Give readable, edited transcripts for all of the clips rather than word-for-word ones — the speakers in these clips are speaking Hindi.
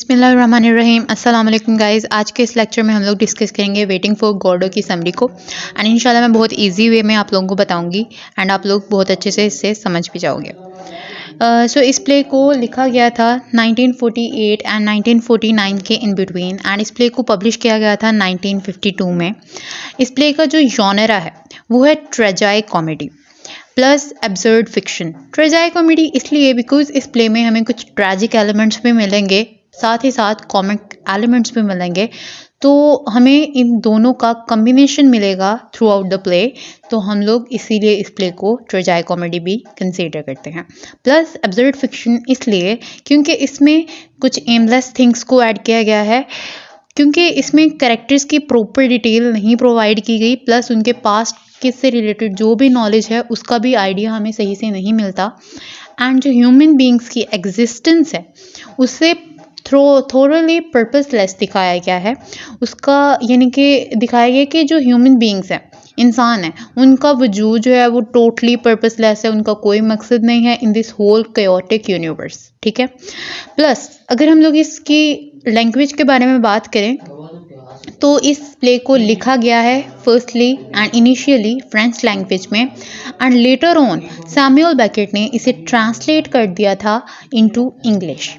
बिस्मिल्लाहिर्रहमानिर्रहीम। अस्सलाम वालेकुम गाइज़। आज के इस लेक्चर में हम लोग डिस्कस करेंगे वेटिंग फॉर गॉडो की समरी को एंड इंशाल्लाह मैं बहुत इजी वे में आप लोगों को बताऊंगी एंड आप लोग बहुत अच्छे से इससे समझ भी जाओगे। सो इस प्ले को लिखा गया था 1948 एंड 1949 के इन बिटवीन एंड इस प्ले को पब्लिश किया गया था 1952 में। इस प्ले का जो जॉनरा है वो है tragic comedy plus absurd fiction. Tragic comedy इसलिए बिकॉज इस प्ले में हमें कुछ ट्रैजिक एलिमेंट्स भी मिलेंगे, साथ ही साथ कॉमिक एलिमेंट्स भी मिलेंगे, तो हमें इन दोनों का कॉम्बिनेशन मिलेगा थ्रू आउट द प्ले। तो हम लोग इसीलिए इस प्ले को ट्रेजाइक कॉमेडी भी कंसीडर करते हैं। प्लस एब्सर्ड फिक्शन इसलिए क्योंकि इसमें कुछ एमलेस थिंग्स को ऐड किया गया है, क्योंकि इसमें कैरेक्टर्स की प्रॉपर डिटेल नहीं प्रोवाइड की गई, प्लस उनके पास्ट किससे रिलेटेड जो भी नॉलेज है उसका भी आइडिया हमें सही से नहीं मिलता। एंड जो ह्यूमन बींग्स की एग्जिस्टेंस है उससे थोरली पर्पसलेस दिखाया गया है। उसका यानी कि दिखाया गया कि जो ह्यूमन बींग्स हैं, इंसान है, उनका वजूद जो है वो टोटली पर्पसलेस है, उनका कोई मकसद नहीं है in this whole chaotic universe. ठीक है। प्लस अगर हम लोग इसकी लैंग्वेज के बारे में बात करें तो इस प्ले को लिखा गया है firstly and initially French language में and later on Samuel Beckett ने इसे ट्रांसलेट कर दिया था इनटू इंग्लिश।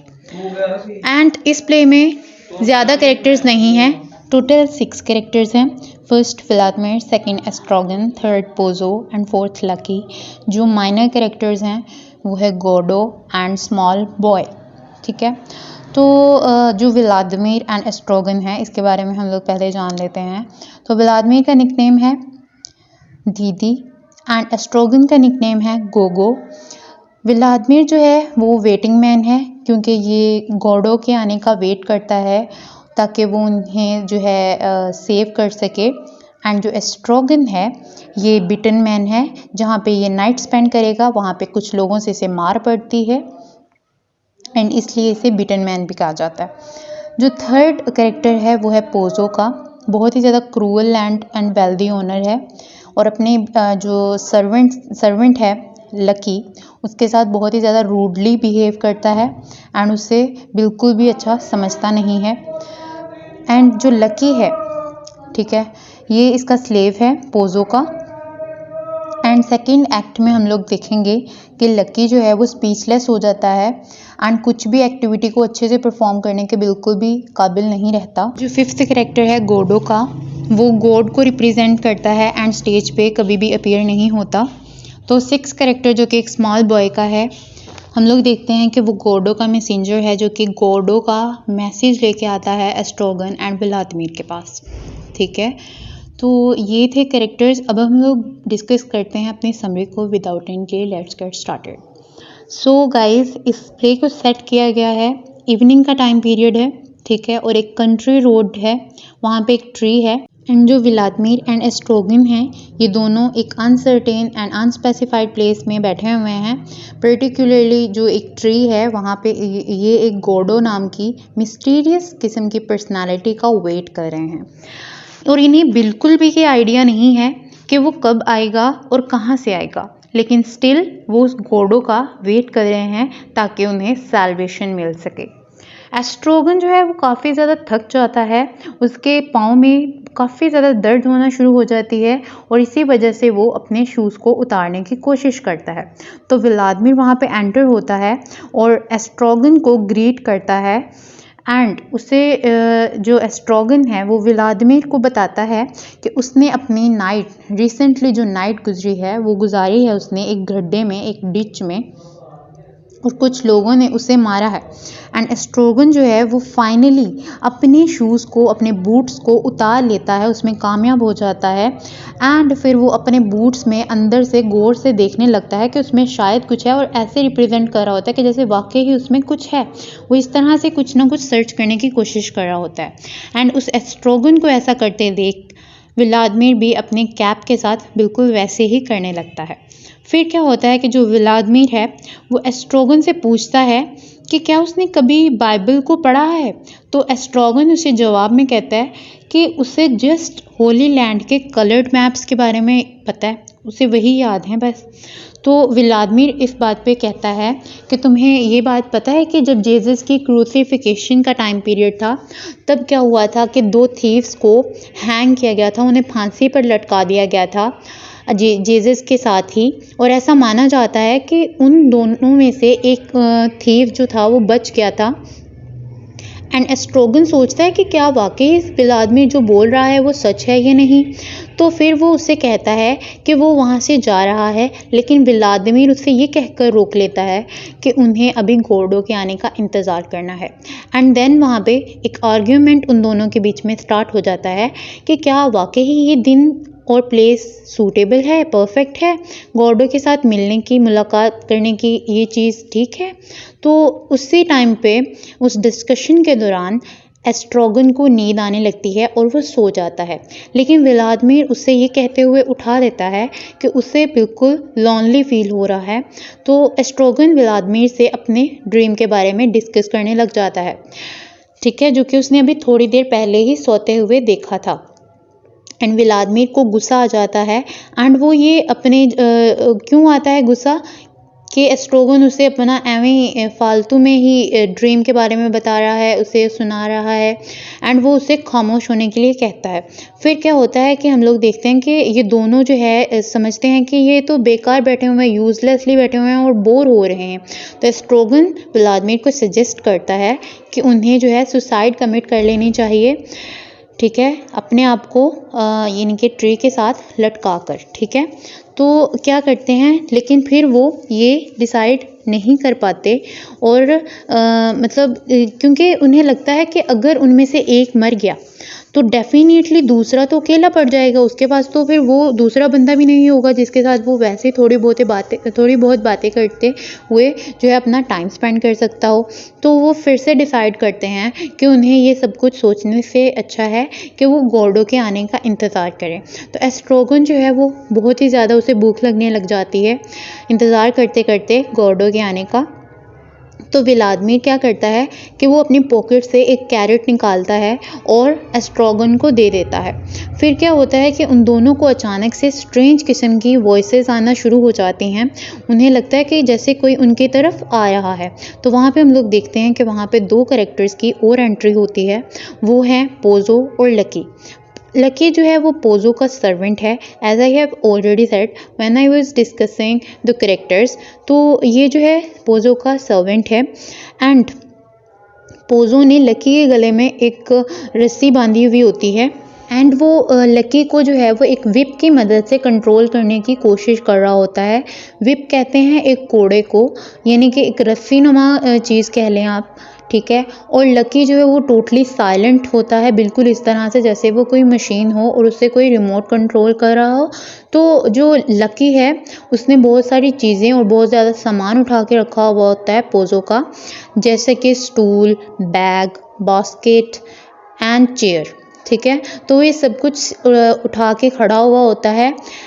एंड इस प्ले में ज़्यादा कैरेक्टर्स नहीं हैं, टोटल 6 कैरेक्टर्स हैं। First Vladimir, second Estragon, third Pozzo and fourth Lucky. जो माइनर कैरेक्टर्स हैं वो है गॉडो एंड स्मॉल बॉय। ठीक है। तो जो व्लादिमीर एंड एस्ट्रोगन है इसके बारे में हम लोग पहले जान लेते हैं। तो व्लादिमीर का निकनेम है दीदी एंड एस्ट्रोगन का निकनेम है गोगो। व्लादिमीर जो है वो वेटिंग मैन है, क्योंकि ये गॉडो के आने का वेट करता है ताकि वो उन्हें जो है सेव कर सके। एंड जो एस्ट्रोगन है ये बिटन मैन है, जहाँ पे ये नाइट स्पेंड करेगा वहाँ पे कुछ लोगों से इसे मार पड़ती है एंड इसलिए इसे बिटन मैन भी कहा जाता है। जो थर्ड कैरेक्टर है वो है पोजो का। बहुत ही ज़्यादा क्रूअल एंड वेल्दी ओनर है और अपने जो सर्वेंट है लकी उसके साथ बहुत ही ज़्यादा रूडली बिहेव करता है एंड उसे बिल्कुल भी अच्छा समझता नहीं है। एंड जो लकी है, ठीक है, ये इसका स्लेव है पोजो का। एंड सेकेंड एक्ट में हम लोग देखेंगे कि लकी जो है वो स्पीचलेस हो जाता है एंड कुछ भी एक्टिविटी को अच्छे से परफॉर्म करने के बिल्कुल भी काबिल नहीं रहता। जो फिफ्थ कैरेक्टर है गॉडो का, वो गॉड को रिप्रेजेंट करता है एंड स्टेज पे कभी भी अपीयर नहीं होता। तो 6 कैरेक्टर जो कि एक स्मॉल बॉय का है, हम लोग देखते हैं कि वो गॉडो का मैसेंजर है जो कि गॉडो का मैसेज लेके आता है एस्ट्रोगन एंड व्लादिमीर के पास। ठीक है। तो ये थे कैरेक्टर्स। अब हम लोग डिस्कस करते हैं अपनी समरी को without any delay. Let's get started. So guys, इस प्ले को सेट किया गया है, इवनिंग का टाइम पीरियड है, ठीक है, और एक कंट्री रोड है, वहाँ पे एक ट्री है एंड जो व्लादिमीर एंड एस्ट्रोगन हैं ये दोनों एक अनसर्टेन एंड अनस्पेसिफाइड प्लेस में बैठे हुए हैं। पर्टिकुलरली जो एक ट्री है वहाँ पे ये एक गॉडो नाम की मिस्टीरियस किस्म की पर्सनालिटी का वेट कर रहे हैं और इन्हें बिल्कुल भी ये आइडिया नहीं है कि वो कब आएगा और कहाँ से आएगा, लेकिन स्टिल वो उस गॉडो का वेट कर रहे हैं ताकि उन्हें सैल्वेशन मिल सके। एस्ट्रोगन जो है वो काफ़ी ज़्यादा थक जाता है, उसके पाँव में काफ़ी ज़्यादा दर्द होना शुरू हो जाती है और इसी वजह से वो अपने शूज़ को उतारने की कोशिश करता है। तो व्लादिमीर वहाँ पे एंटर होता है और एस्ट्रोगन को ग्रीट करता है एंड उसे जो एस्ट्रोगन है वो व्लादिमीर को बताता है कि उसने अपनी रिसेंटली जो नाइट गुजरी है वो गुजारी है उसने एक गड्ढे में, एक डिच में, और कुछ लोगों ने उसे मारा है। एंड एस्ट्रोगन जो है वो फाइनली अपने शूज़ को, अपने बूट्स को उतार लेता है, उसमें कामयाब हो जाता है एंड फिर वो अपने बूट्स में अंदर से गौर से देखने लगता है कि उसमें शायद कुछ है और ऐसे रिप्रेजेंट कर रहा होता है कि जैसे वाकई ही उसमें कुछ है। वो इस तरह से कुछ ना कुछ सर्च करने की कोशिश कर रहा होता है एंड उस एस्ट्रोगन को ऐसा करते देख व्लादिमीर भी अपने कैप के साथ बिल्कुल वैसे ही करने लगता है। फिर क्या होता है कि जो व्लादिमीर है वो एस्ट्रोगन से पूछता है कि क्या उसने कभी बाइबल को पढ़ा है। तो एस्ट्रोगन उसे जवाब में कहता है कि उसे जस्ट होली लैंड के कलर्ड मैप्स के बारे में पता है, उसे वही याद है बस। तो व्लादिमीर इस बात पे कहता है कि तुम्हें ये बात पता है कि जब जीसस की क्रूसिफिकेशन का टाइम पीरियड था, तब क्या हुआ था कि 2 थीव्स को हैंग किया गया था, उन्हें फांसी पर लटका दिया गया था जीसस के साथ ही। और ऐसा माना जाता है कि उन दोनों में से एक थीव जो था वो बच गया था। एंड एस्ट्रोगन सोचता है कि क्या वाकई व्लादिमीर जो बोल रहा है वो सच है या नहीं। तो फिर वो उससे कहता है कि वो वहाँ से जा रहा है, लेकिन व्लादिमीर उससे ये कहकर रोक लेता है कि उन्हें अभी गॉर्डो के आने का इंतज़ार करना है। एंड देन वहाँ पे एक आर्ग्यूमेंट उन दोनों के बीच में स्टार्ट हो जाता है कि क्या वाकई ये दिन और प्लेस सूटेबल है, परफेक्ट है, गॉर्डो के साथ मिलने की, मुलाकात करने की, ये चीज़ ठीक है। तो उसी टाइम पे उस डिस्कशन के दौरान एस्ट्रोगन को नींद आने लगती है और वो सो जाता है, लेकिन व्लादिमीर उससे ये कहते हुए उठा देता है कि उसे बिल्कुल लॉनली फील हो रहा है। तो एस्ट्रोगन व्लादिमीर से अपने ड्रीम के बारे में डिस्कस करने लग जाता है, ठीक है, जो कि उसने अभी थोड़ी देर पहले ही सोते हुए देखा था। एंड व्लादिमीर को गुस्सा आ जाता है। एंड वो ये अपने क्यों आता है गुस्सा कि एस्ट्रोगन उसे अपना एवं फालतू में ही ड्रीम के बारे में बता रहा है, उसे सुना रहा है। एंड वो उसे खामोश होने के लिए कहता है। फिर क्या होता है कि हम लोग देखते हैं कि ये दोनों जो है समझते हैं कि ये तो बेकार बैठे हुए हैं, यूजलेसली बैठे हुए हैं और बोर हो रहे हैं। तो एस्ट्रोगन व्लादिमीर को सजेस्ट करता है कि उन्हें जो है सुसाइड कमिट कर लेनी चाहिए, ठीक है, अपने आप को यानी कि ट्री के साथ लटका कर, ठीक है। तो क्या करते हैं, लेकिन फिर वो ये डिसाइड नहीं कर पाते और क्योंकि उन्हें लगता है कि अगर उनमें से एक मर गया तो डेफिनेटली दूसरा तो अकेला पड़ जाएगा, उसके पास तो फिर वो दूसरा बंदा भी नहीं होगा जिसके साथ वो वैसे थोड़ी बहुत बातें करते हुए जो है अपना टाइम स्पेंड कर सकता हो। तो वो फिर से डिसाइड करते हैं कि उन्हें ये सब कुछ सोचने से अच्छा है कि वो गॉर्डो के आने का इंतज़ार करें। तो एस्ट्रोगन जो है वो बहुत ही ज़्यादा उसे भूख लगने लग जाती है इंतज़ार करते करते गॉर्डो के आने का। तो व्लादिमीर क्या करता है कि वो अपनी पॉकेट से एक कैरेट निकालता है और एस्ट्रोगन को दे देता है। फिर क्या होता है कि उन दोनों को अचानक से स्ट्रेंज किस्म की वॉइसेस आना शुरू हो जाती हैं। उन्हें लगता है कि जैसे कोई उनकी तरफ आ रहा है। तो वहाँ पे हम लोग देखते हैं कि वहाँ पे 2 कैरेक्टर्स की और एंट्री होती है, वो हैं पोजो और लकी। लकी जो है वो पोजो का सर्वेंट है, as I have already said when I was discussing the characters. तो ये जो है पोजो का सर्वेंट है। एंड पोजो ने लकी के गले में एक रस्सी बांधी हुई होती है। एंड वो लकी को जो है वो एक विप की मदद से कंट्रोल करने की कोशिश कर रहा होता है। विप कहते हैं एक कोड़े को, यानी कि एक रस्सी नुमा चीज़ कह लें आप, ठीक है। और लकी जो है वो टोटली साइलेंट होता है, बिल्कुल इस तरह से जैसे वो कोई मशीन हो और उससे कोई रिमोट कंट्रोल कर रहा हो। तो जो लकी है उसने बहुत सारी चीज़ें और बहुत ज़्यादा सामान उठा के रखा हुआ होता है पोजो का, जैसे कि stool, bag, basket and chair, ठीक है। तो ये सब कुछ उठा के खड़ा हुआ होता है।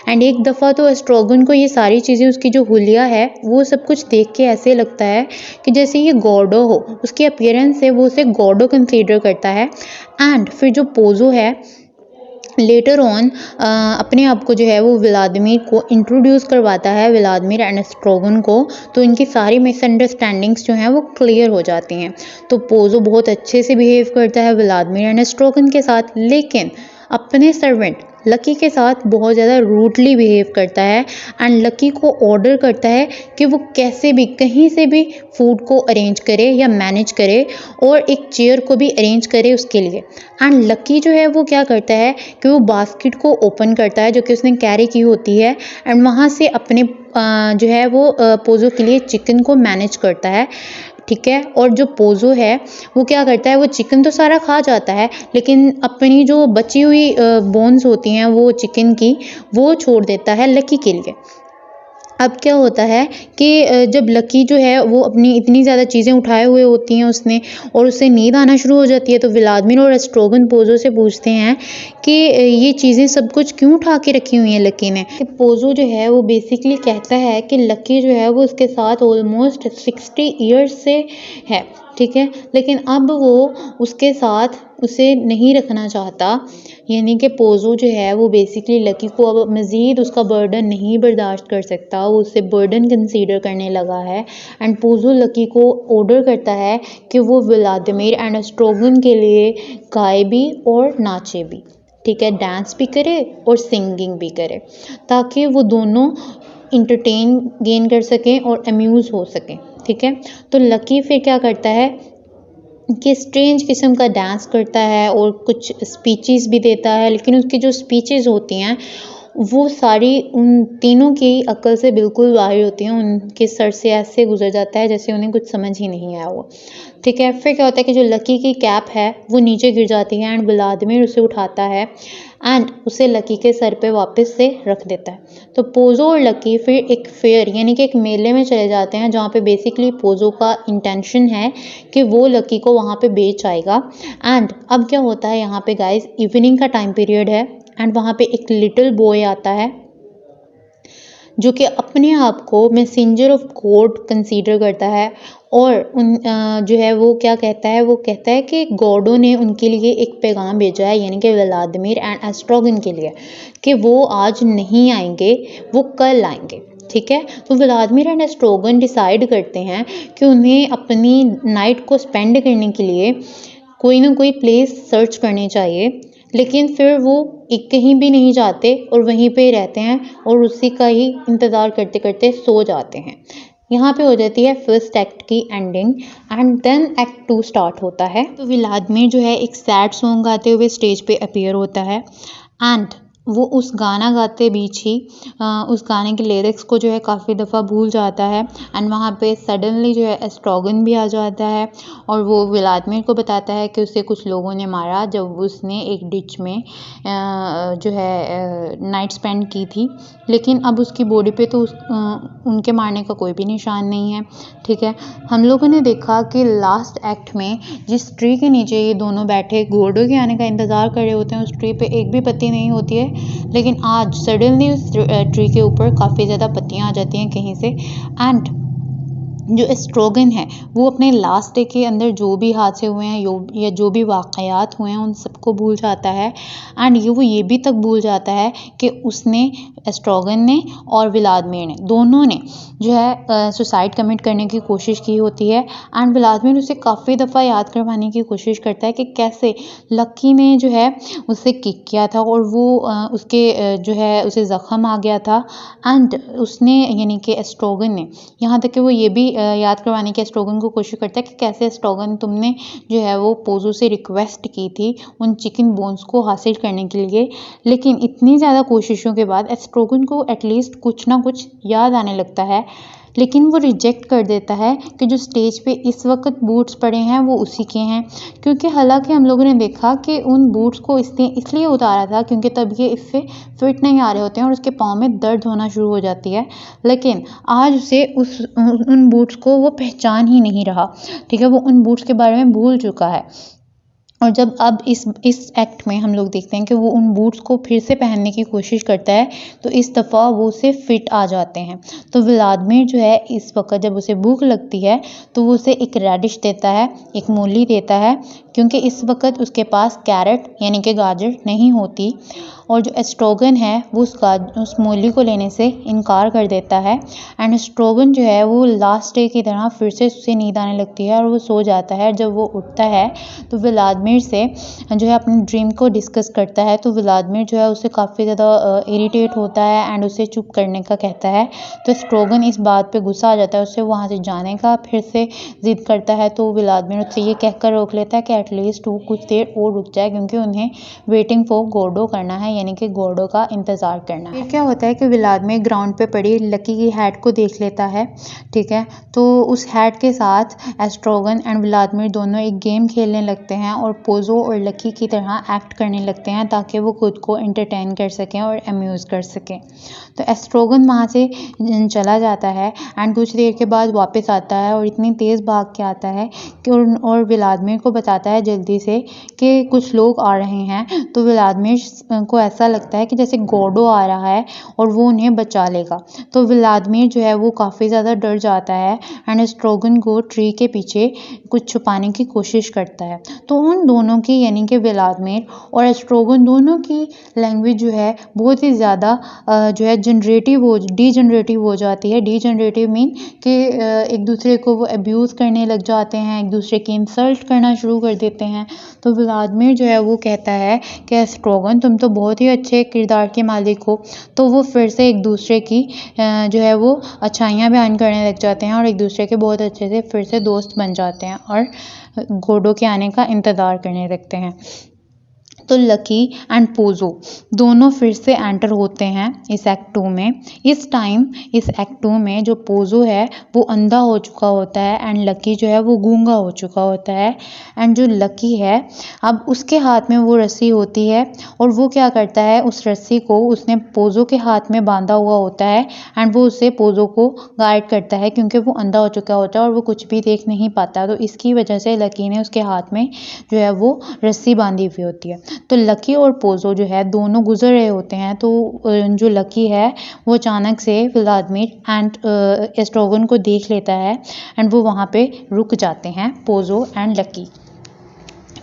एंड एक दफ़ा तो एस्ट्रोगन को ये सारी चीज़ें, उसकी जो हुलिया है वो सब कुछ देख के ऐसे लगता है कि जैसे ये गॉर्डो हो, उसकी अपीयरेंस से वो उसे गॉर्डो कंसीडर करता है। एंड फिर जो पोजो है लेटर ऑन अपने आप को जो है वो व्लादिमीर को इंट्रोड्यूस करवाता है, व्लादिमीर एंड एस्ट्रोगन को। तो इनकी सारी मिसअंडरस्टैंडिंग्स जो हैं वो क्लियर हो जाती हैं। तो पोजो बहुत अच्छे से बिहेव करता है व्लादिमीर एंड एस्ट्रोगन के साथ, लेकिन अपने सर्वेंट लकी के साथ बहुत ज़्यादा रूडली बिहेव करता है। एंड लकी को ऑर्डर करता है कि वो कैसे भी कहीं से भी फूड को अरेंज करे या मैनेज करे और एक चेयर को भी अरेंज करे उसके लिए। एंड लकी जो है वो क्या करता है कि वो बास्केट को ओपन करता है जो कि उसने कैरी की होती है। एंड वहाँ से अपने जो है वो पोजो के लिए चिकन को मैनेज करता है, ठीक है। और जो पोजो है वो क्या करता है, वो चिकन तो सारा खा जाता है, लेकिन अपनी जो बची हुई बोन्स होती हैं वो चिकन की, वो छोड़ देता है लकी के लिए। अब क्या होता है कि जब लकी जो है वो अपनी इतनी ज़्यादा चीज़ें उठाए हुए होती हैं उसने, और उससे नींद आना शुरू हो जाती है, तो व्लादिमीर और एस्ट्रोगन पोजो से पूछते हैं कि ये चीज़ें सब कुछ क्यों उठा के रखी हुई हैं लकी ने। कि पोजो जो है वो बेसिकली कहता है कि लकी जो है वो उसके साथ ऑलमोस्ट 60 ईयर्स से है, ठीक है, लेकिन अब वो उसके साथ उसे नहीं रखना चाहता, यानी कि पोज़ो जो है वो बेसिकली लकी को अब मज़ीद उसका बर्डन नहीं बर्दाश्त कर सकता, वो उसे बर्डन कंसीडर करने लगा है। एंड पोज़ो लकी को ऑर्डर करता है कि वो व्लादिमीर एंड एस्ट्रोगन के लिए गाए भी और नाचे भी, ठीक है, डांस भी करे और सिंगिंग भी करे, ताकि वो दोनों इंटरटेन गेन कर सकें और अम्यूज़ हो सकें, ठीक है। तो लकी फिर क्या करता है कि स्ट्रेंज किस्म का डांस करता है और कुछ स्पीचेस भी देता है, लेकिन उसकी जो स्पीचेस होती हैं वो सारी उन तीनों की अक्ल से बिल्कुल बाहर होती हैं, उनके सर से ऐसे गुजर जाता है जैसे उन्हें कुछ समझ ही नहीं आया हो, ठीक है। फिर क्या होता है कि जो लकी की कैप है वो नीचे गिर जाती है एंड व्लादिमीर उसे उठाता है एंड उसे लकी के सर पे वापस से रख देता है। तो पोज़ो और लकी फिर एक फेयर यानी कि एक मेले में चले जाते हैं, जहाँ पे बेसिकली पोज़ो का इंटेंशन है कि वो लकी को वहाँ पे बेच आएगा। एंड अब क्या होता है यहाँ पे गाइस, इवनिंग का टाइम पीरियड है एंड वहाँ पे एक लिटिल बॉय आता है जो कि अपने आप को मैसेंजर ऑफ गॉड कंसीडर करता है और जो है वो क्या कहता है, वो कहता है कि गॉडों ने उनके लिए एक पैगाम भेजा है, यानी कि व्लादिमीर एंड एस्ट्रोगन के लिए, कि वो आज नहीं आएंगे, वो कल आएंगे, ठीक है। तो व्लादिमीर एंड एस्ट्रोगन डिसाइड करते हैं कि उन्हें अपनी नाइट को स्पेंड करने के लिए कोई ना कोई प्लेस सर्च करनी चाहिए, लेकिन फिर वो एक कहीं भी नहीं जाते और वहीं पे रहते हैं और उसी का ही इंतज़ार करते करते सो जाते हैं। यहाँ पे हो जाती है फर्स्ट एक्ट की ending and then act 2 start होता है। तो व्लादिमीर जो है एक सैड सॉन्ग गाते हुए स्टेज पे अपीयर होता है एंड वो उस गाना गाते बीच ही उस गाने के लिरिक्स को जो है काफ़ी दफ़ा भूल जाता है एंड वहाँ पे सडनली जो है एस्ट्रोगन भी आ जाता है और वो व्लादिमीर को बताता है कि उसे कुछ लोगों ने मारा जब उसने एक डिच में जो है नाइट स्पेंड की थी, लेकिन अब उसकी बॉडी पे तो उनके मारने का कोई भी निशान नहीं है, ठीक है। हम लोगों ने देखा कि लास्ट एक्ट में जिस ट्री के नीचे ये दोनों बैठे गॉडो के आने का इंतज़ार कर रहे होते हैं, उस ट्री पे एक भी पत्ती नहीं होती है, लेकिन आज सडनली उस ट्री के ऊपर काफ़ी ज़्यादा पत्तियाँ आ जाती हैं कहीं से एंड जो एस्ट्रोगन है वो अपने लास्ट डे के अंदर जो भी हादसे हुए हैं या जो भी वाक़यात हुए हैं उन सबको भूल जाता है एंड वो ये भी तक भूल जाता है कि उसने एस्ट्रोगन ने और व्लादिमीर ने दोनों ने जो है सुसाइड कमिट करने की कोशिश की होती है एंड व्लादिमीर उसे काफ़ी दफ़ा याद करवाने की कोशिश करता है कि कैसे लकी ने जो है उसे किक किया था और वो उसके जो है उसे ज़ख़म आ गया था एंड उसने यानी कि एस्ट्रोगन ने यहाँ तक कि वो ये भी याद करवाने की एस्ट्रोगन को कोशिश करता है कि कैसे एस्ट्रोगन तुमने जो है वो पोज़ो से रिक्वेस्ट की थी उन चिकन बोन्स को हासिल करने के लिए, लेकिन इतनी ज़्यादा कोशिशों के बाद एस्ट्रोगन को एटलीस्ट कुछ ना कुछ याद आने लगता है, लेकिन वो रिजेक्ट कर देता है कि जो स्टेज पे इस वक्त बूट्स पड़े हैं वो उसी के हैं, क्योंकि हालांकि हम लोगों ने देखा कि उन बूट्स को इसने इसलिए उतारा था क्योंकि तब ये इससे फिट नहीं आ रहे होते हैं और उसके पाँव में दर्द होना शुरू हो जाती है, लेकिन आज उसे उन बूट्स को वो पहचान ही नहीं रहा, ठीक है। वो उन बूट्स के बारे में भूल चुका है और जब अब इस एक्ट में हम लोग देखते हैं कि वो उन बूट्स को फिर से पहनने की कोशिश करता है, तो इस दफ़ा वो उसे फिट आ जाते हैं। तो व्लादिमीर जो है इस वक्त जब उसे भूख लगती है तो वो उसे एक रेडिश देता है, एक मूली देता है, क्योंकि इस वक्त उसके पास कैरेट यानी कि गाजर नहीं होती और जो एस्ट्रोगन है वो उस मूली को लेने से इनकार कर देता है एंड एस्ट्रोगन जो है वो लास्ट डे की तरह फिर से उसे नींद आने लगती है और वो सो जाता है। जब वो उठता है तो व्लादिमीर से जो है अपने ड्रीम को डिस्कस करता है, तो व्लादिमीर जो है उससे काफ़ी ज़्यादा इरिटेट होता है एंड उसे चुप करने का कहता है। तो एस्ट्रोगन इस बात पे गुस्सा आ जाता है, उससे वहाँ से जाने का फिर से ज़िद करता है, तो व्लादिमीर उससे ये कहकर रोक लेता है कि एटलीस्ट वो कुछ देर और रुक जाए क्योंकि उन्हें वेटिंग फॉर गॉडो करना है, यानी कि गॉडो का इंतज़ार करना है। फिर क्या होता है कि व्लादिमीर ग्राउंड पे पड़ी लकी की हैट को देख लेता है, ठीक है। तो उस हैट के साथ एस्ट्रोगन एंड व्लादिमीर दोनों एक गेम खेलने लगते हैं और पोज़ो और लकी की तरह एक्ट करने लगते हैं ताकि वो खुद को एंटरटेन कर सकें और अम्यूज़ कर सकें। तो एस्ट्रोगन वहाँ से चला जाता है एंड कुछ देर के बाद वापस आता है और इतनी तेज़ भाग के आता है कि और व्लादिमीर को बताता है जल्दी से कि कुछ लोग आ रहे हैं। तो व्लादिमीर को ऐसा लगता है कि जैसे गॉडो आ रहा है और वो उन्हें बचा लेगा। तो व्लादिमीर जो है वो काफ़ी ज़्यादा डर जाता है एंड एस्ट्रोगन को ट्री के पीछे कुछ छुपाने की कोशिश करता है। तो उन दोनों की यानी कि व्लादिमीर और एस्ट्रोगन दोनों की लैंग्वेज जो है बहुत ही ज़्यादा जो है डीजनरेटिव हो जाती है। डीजनरेटिव मीन कि एक दूसरे को वो अब्यूज़ करने लग जाते हैं, एक दूसरे की इंसल्ट करना शुरू कर देते हैं। तो व्लादिमीर जो है वो कहता है कि एस्ट्रोगन तुम तो बहुत ही अच्छे किरदार के मालिक हो। तो वो फिर से एक दूसरे की जो है वो अच्छाइयाँ बयान करने लग जाते हैं और एक दूसरे के बहुत अच्छे से फिर से दोस्त बन जाते हैं और गॉडो के आने का इंतज़ार करने लगते हैं। तो लकी एंड पोज़ो दोनों फिर से एंटर होते हैं इस एक्ट 2 में। इस टाइम इस एक्ट 2 में जो पोज़ो है वो अंधा हो चुका होता है एंड लकी जो है वो गूंगा हो चुका होता है। एंड जो लकी है अब उसके हाथ में वो रस्सी होती है और वो क्या करता है उस रस्सी को उसने पोज़ो के हाथ में बांधा हुआ होता है एंड वो उससे पोज़ो को गाइड करता है क्योंकि वो अंधा हो चुका होता है और वो कुछ भी देख नहीं पाता। तो इसकी वजह से लकी ने उसके हाथ में जो है वो रस्सी बांधी हुई होती है। तो लकी और पोज़ो जो है दोनों गुजर रहे होते हैं। तो जो लकी है वो अचानक से व्लादिमीर एंड एस्ट्रोगन को देख लेता है एंड वो वहाँ पे रुक जाते हैं पोज़ो एंड लकी।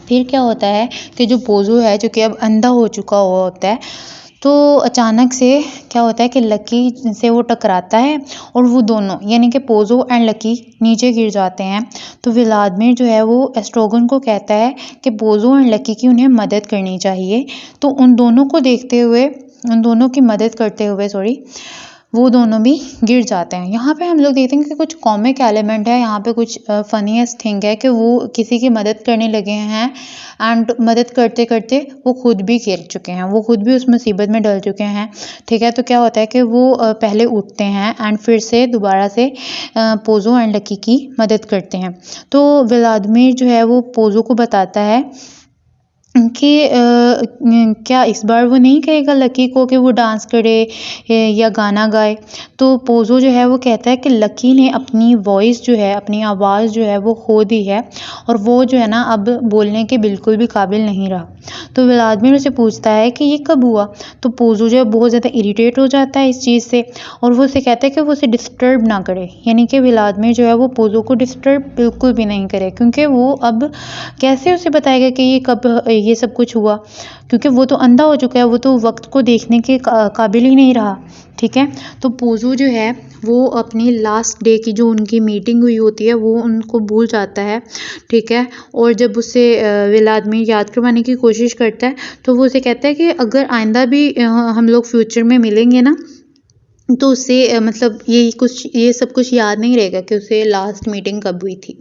फिर क्या होता है कि जो पोज़ो है जो कि अब अंधा हो चुका हुआ होता है तो अचानक से क्या होता है कि लकी से वो टकराता है और वो दोनों यानी कि पोज़ो एंड लकी नीचे गिर जाते हैं। तो व्लादिमीर जो है वो एस्ट्रोगन को कहता है कि पोज़ो एंड लकी की उन्हें मदद करनी चाहिए। तो उन दोनों को देखते हुए उन दोनों की मदद करते हुए वो दोनों भी गिर जाते हैं। यहाँ पे हम लोग देखते हैं कि कुछ कॉमिक एलिमेंट है, यहाँ पे कुछ फनीएस्ट थिंग है कि वो किसी की मदद करने लगे हैं एंड मदद करते करते वो खुद भी गिर चुके हैं, वो खुद भी उस मुसीबत में डल चुके हैं। ठीक है, तो क्या होता है कि वो पहले उठते हैं एंड फिर से दोबारा से पोज़ो एंड लकी की मदद करते हैं। तो व्लादिमीर जो है वो पोज़ो को बताता है कि क्या इस बार वो नहीं कहेगा लकी को कि वो डांस करे या गाना गाए। तो पोज़ो जो है वो कहता है कि लकी ने अपनी वॉइस जो है अपनी आवाज़ जो है वो खो दी है और वो जो है ना अब बोलने के बिल्कुल भी काबिल नहीं रहा। तो व्लादिमीर उसे पूछता है कि ये कब हुआ। तो पोज़ो जो है बहुत ज़्यादा इरिटेट हो जाता है इस चीज़ से और वो उसे कहता है कि वो उसे डिस्टर्ब ना करे, यानी कि व्लादिमीर जो है वो पोज़ो को डिस्टर्ब बिल्कुल भी नहीं करे क्योंकि वो अब कैसे उसे बताएगा कि ये कब ये सब कुछ हुआ, क्योंकि वो तो अंधा हो चुका है, वो तो वक्त को देखने के काबिल ही नहीं रहा। ठीक है, तो पोज़ो जो है वो अपनी लास्ट डे की जो उनकी मीटिंग हुई होती है वो उनको भूल जाता है। ठीक है, और जब उससे व्लादिमीर याद करवाने की कोशिश करता है तो वो उसे कहता है कि अगर आइंदा भी हम लोग फ्यूचर में मिलेंगे ना तो उसे मतलब ये सब कुछ याद नहीं रहेगा कि उसे लास्ट मीटिंग कब हुई थी।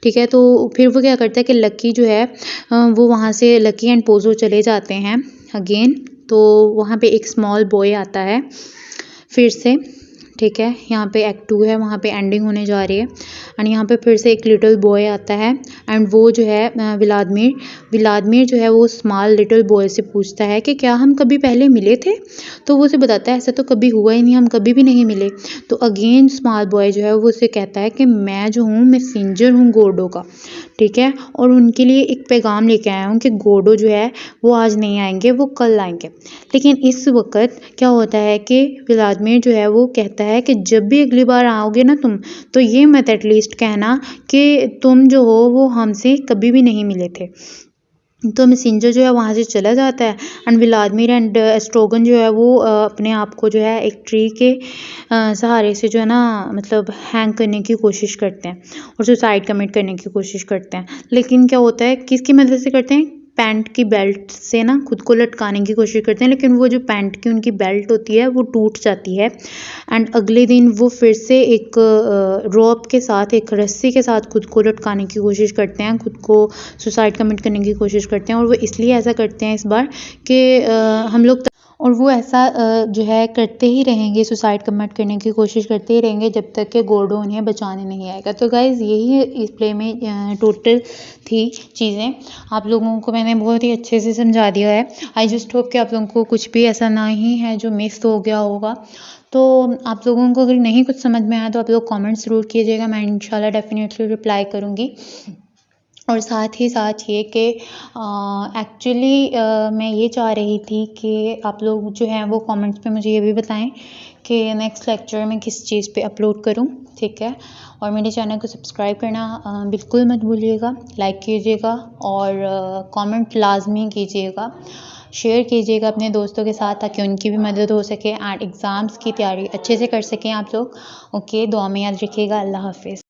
ठीक है, तो फिर वो क्या करता है कि लकी जो है वो वहाँ से लकी एंड पोज़ो चले जाते हैं अगेन। तो वहाँ पे एक स्मॉल बॉय आता है फिर से। ठीक है, यहाँ पे एक्ट 2 है, वहाँ पे एंडिंग होने जा रही है एंड यहाँ पे फिर से एक लिटिल बॉय आता है एंड वो जो है व्लादिमीर जो है वो स्मॉल लिटिल बॉय से पूछता है कि क्या हम कभी पहले मिले थे। तो वो उसे बताता है ऐसा तो कभी हुआ ही नहीं, हम कभी भी नहीं मिले। तो अगेन स्मॉल बॉय जो है वो उसे कहता है कि मैं जो हूँ मैसेंजर हूँ गॉडो का। ठीक है, और उनके लिए एक पैगाम लेके आया हूँ कि गॉडो जो है वो आज नहीं आएंगे, वो कल आएंगे। लेकिन इस वक्त क्या होता है कि व्लादिमीर जो है वो कहता है कि जब भी अगली बार आओगे ना तुम तो ये मत एटलीस्ट कहना कि तुम जो हो वो हमसे कभी भी नहीं मिले थे। तो मैसेंजर जो है वहाँ से चला जाता है एंड व्लादिमीर एंड एस्ट्रोगन जो है वो अपने आप को जो है एक ट्री के सहारे से जो है ना मतलब हैंग करने की कोशिश करते हैं और सुसाइड कमिट करने की कोशिश करते हैं। लेकिन क्या होता है किसकी मदद से करते हैं, पैंट की बेल्ट से ना खुद को लटकाने की कोशिश करते हैं, लेकिन वो जो पैंट की उनकी बेल्ट होती है वो टूट जाती है एंड अगले दिन वो फिर से एक रोप के साथ एक रस्सी के साथ खुद को लटकाने की कोशिश करते हैं, खुद को सुसाइड कमिट करने की कोशिश करते हैं। और वो इसलिए ऐसा करते हैं इस बार कि हम लोग और वो ऐसा जो है करते ही रहेंगे, सुसाइड कमिट करने की कोशिश करते ही रहेंगे जब तक कि गॉडो उन्हें बचाने नहीं आएगा। तो गाइज़ यही इस प्ले में टोटल थी चीज़ें। आप लोगों को मैंने बहुत ही अच्छे से समझा दिया है। आई जस्ट होप कि आप लोगों को कुछ भी ऐसा नहीं है जो मिस हो गया होगा। तो आप लोगों को अगर नहीं कुछ समझ में आया तो आप लोग कमेंट्स ज़रूर कीजिएगा, मैं इंशाल्लाह डेफिनेटली रिप्लाई करूँगी। और साथ ही साथ ये कि एक्चुअली मैं ये चाह रही थी कि आप लोग जो हैं वो कमेंट्स पे मुझे ये भी बताएं कि नेक्स्ट लेक्चर में किस चीज़ पे अपलोड करूं, ठीक है। और मेरे चैनल को सब्सक्राइब करना बिल्कुल मत भूलिएगा, लाइक कीजिएगा और कमेंट लाजमी कीजिएगा, शेयर कीजिएगा अपने दोस्तों के साथ ताकि उनकी भी मदद हो सके एंड एग्ज़ाम्स की तैयारी अच्छे से कर सकें आप लोग। ओके, दुआ में याद रखिएगा। अल्लाह हाफिज़।